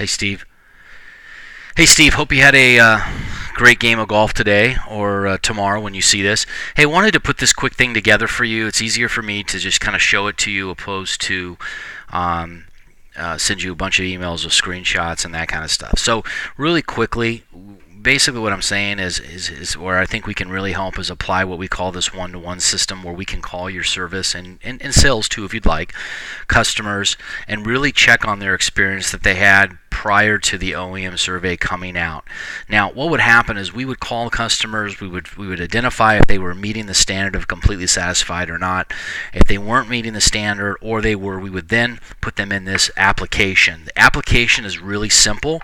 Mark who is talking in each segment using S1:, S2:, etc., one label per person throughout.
S1: Hey, Steve. Hey, Steve. Hope you had a great game of golf today or tomorrow when you see this. Hey, wanted to put this quick thing together for you. It's easier for me to just kind of show it to you opposed to um, send you a bunch of emails with screenshots and that kind of stuff. So, really quickly, basically what I'm saying is where I think we can really help is apply what we call this one-to-one system where we can call your service and sales too if you'd like, customers, and really check on their experience that they had prior to the OEM survey coming out. Now, what would happen is we would call customers, we would identify if they were meeting the standard of completely satisfied or not. If they weren't meeting the standard or they were, we would then put them in this application. The application is really simple.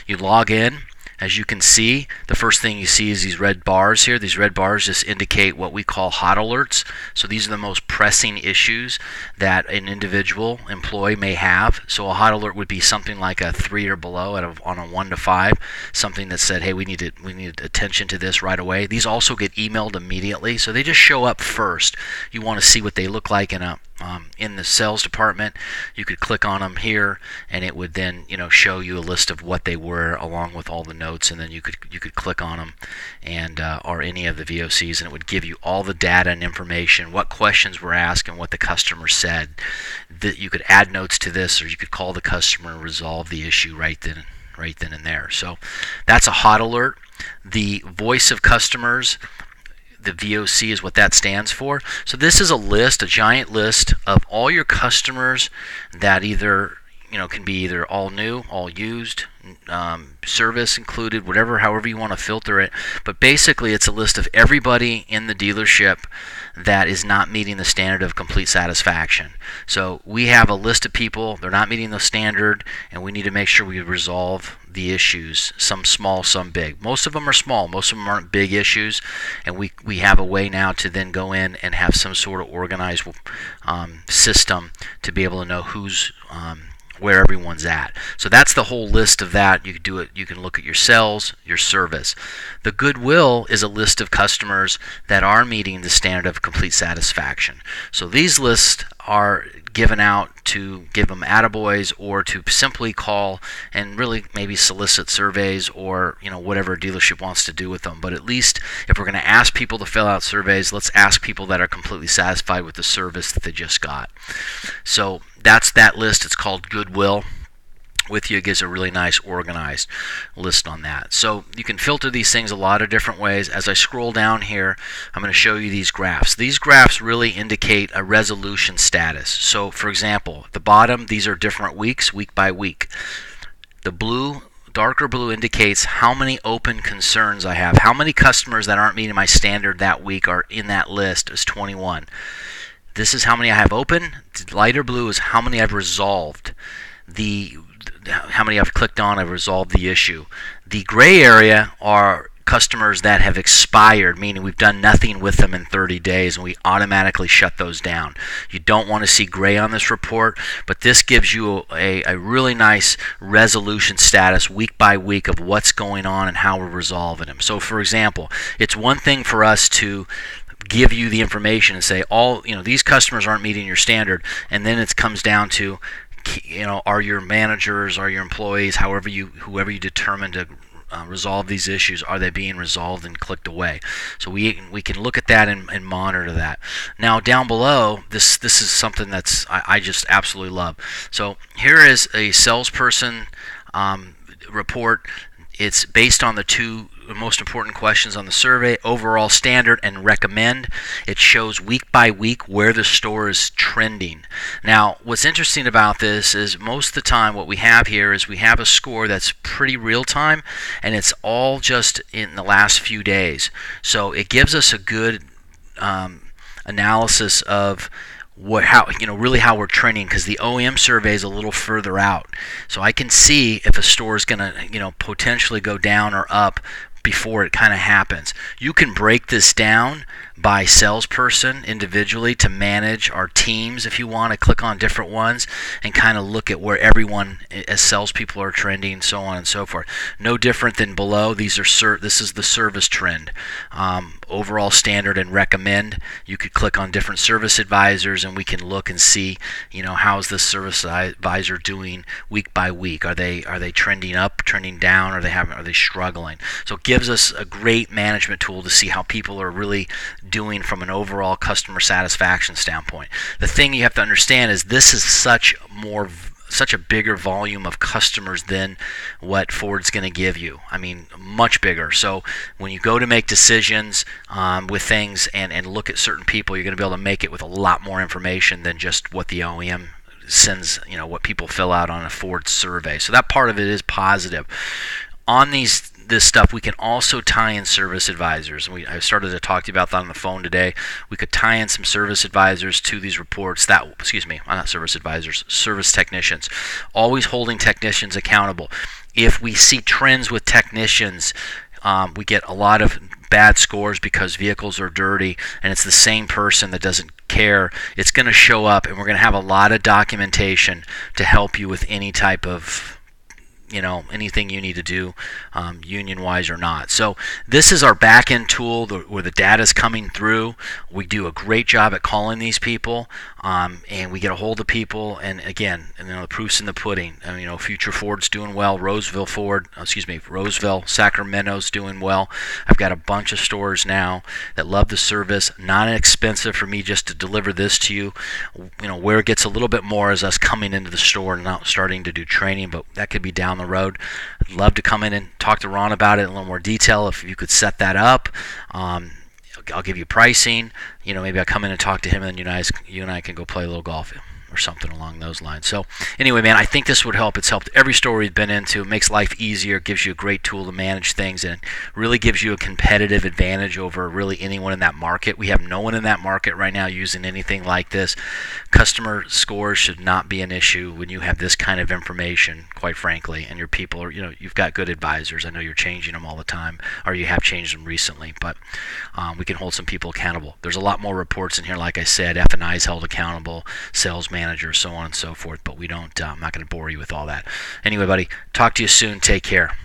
S1: You log in. As you can see, the first thing you see is these red bars here. These red bars just indicate what we call hot alerts. So these are the most pressing issues that an individual employee may have. So a hot alert would be something like a 3 or below on a 1 to 5, something that said, hey, we need attention to this right away. These also get emailed immediately, so they just show up first. You want to see what they look like in the sales department. You could click on them here, and it would then show you a list of what they were along with all the notes, and then you could click on them and or any of the VOCs, and it would give you all the data and information, what questions were asked and what the customer said. That you could add notes to this, or you could call the customer and resolve the issue right then and there. So that's a hot alert. The voice of customers, the VOC is what that stands for. So this is a giant list of all your customers that either can be either all new, all used, service included, however you want to filter it. But basically, it's a list of everybody in the dealership that is not meeting the standard of complete satisfaction. So we have a list of people, they're not meeting the standard, and we need to make sure we resolve the issues, some small, some big. Most of them are small, most of them aren't big issues, and we have a way now to then go in and have some sort of organized system to be able to know who's where everyone's at. So that's the whole list of that. You can do it. You can look at your sales, your service. The goodwill is a list of customers that are meeting the standard of complete satisfaction. So these lists are given out to give them attaboys or to simply call and really maybe solicit surveys or whatever a dealership wants to do with them. But at least if we're going to ask people to fill out surveys, let's ask people that are completely satisfied with the service that they just got. So that's that list. It's called Goodwill. With you, it gives a really nice organized list on that. So you can filter these things a lot of different ways. As I scroll down here, I'm going to show you these graphs. These graphs really indicate a resolution status. So for example, at the bottom, these are different weeks, week by week. The blue, darker blue, indicates how many open concerns I have. How many customers that aren't meeting my standard that week are in that list is 21. This is how many I have open. The lighter blue is how many I've resolved. How many I've clicked on, I've resolved the issue. The gray area are customers that have expired, meaning we've done nothing with them in 30 days and we automatically shut those down. You don't want to see gray on this report, but this gives you a really nice resolution status week by week of what's going on and how we're resolving them. So for example, it's one thing for us to give you the information and say these customers aren't meeting your standard, and then it comes down to are your managers, are your employees, whoever you determine to resolve these issues, are they being resolved and clicked away? So we can look at that and monitor that. Now down below, this is something that's I just absolutely love. So here is a salesperson report. It's based on the two most important questions on the survey: overall standard and recommend. It shows week by week where the store is trending. Now, what's interesting about this is most of the time what we have here is we have a score that's pretty real time, and it's all just in the last few days. So it gives us a good analysis of how we're trending, because the OEM survey is a little further out. So I can see if a store is going to potentially go down or up before it kind of happens. You can break this down by salesperson individually to manage our teams. If you want to click on different ones and kind of look at where everyone as salespeople are trending, so on and so forth. No different than below. This is the service trend. Overall standard and recommend. You could click on different service advisors and we can look and see, how's this service advisor doing week by week. Are they trending up, trending down, are they struggling? So it gives us a great management tool to see how people are really doing from an overall customer satisfaction standpoint. The thing you have to understand is this is such a bigger volume of customers than what Ford's going to give you. I mean, much bigger. So when you go to make decisions with things and look at certain people, you're going to be able to make it with a lot more information than just what the OEM sends, what people fill out on a Ford survey. So that part of it is positive. On this stuff, we can also tie in service advisors. I started to talk to you about that on the phone today. We could tie in some service advisors to these reports. Not service advisors, service technicians. Always holding technicians accountable. If we see trends with technicians, we get a lot of bad scores because vehicles are dirty and it's the same person that doesn't care. It's going to show up, and we're going to have a lot of documentation to help you with any type of anything you need to do, union-wise or not. So this is our back-end tool where the data is coming through. We do a great job at calling these people, and we get a hold of people. And again, the proof's in the pudding. Future Ford's doing well. Roseville, Sacramento's doing well. I've got a bunch of stores now that love the service. Not inexpensive for me just to deliver this to you. Where it gets a little bit more is us coming into the store and not starting to do training, but that could be down the road. I'd love to come in and talk to Ron about it in a little more detail. If you could set that up, I'll give you pricing. Maybe I'll come in and talk to him, and you and I can go play a little golf or something along those lines. So anyway, man, I think this would help. It's helped every store we've been into. It makes life easier, gives you a great tool to manage things, and really gives you a competitive advantage over really anyone in that market. We have no one in that market right now using anything like this. Customer scores should not be an issue when you have this kind of information, quite frankly, and your people are, you've got good advisors. I know you're changing them all the time, or you have changed them recently, but we can hold some people accountable. There's a lot more reports in here, like I said. F&I is held accountable, sales managers, so on and so forth, but we don't, I'm not going to bore you with all that. Anyway, buddy, talk to you soon. Take care.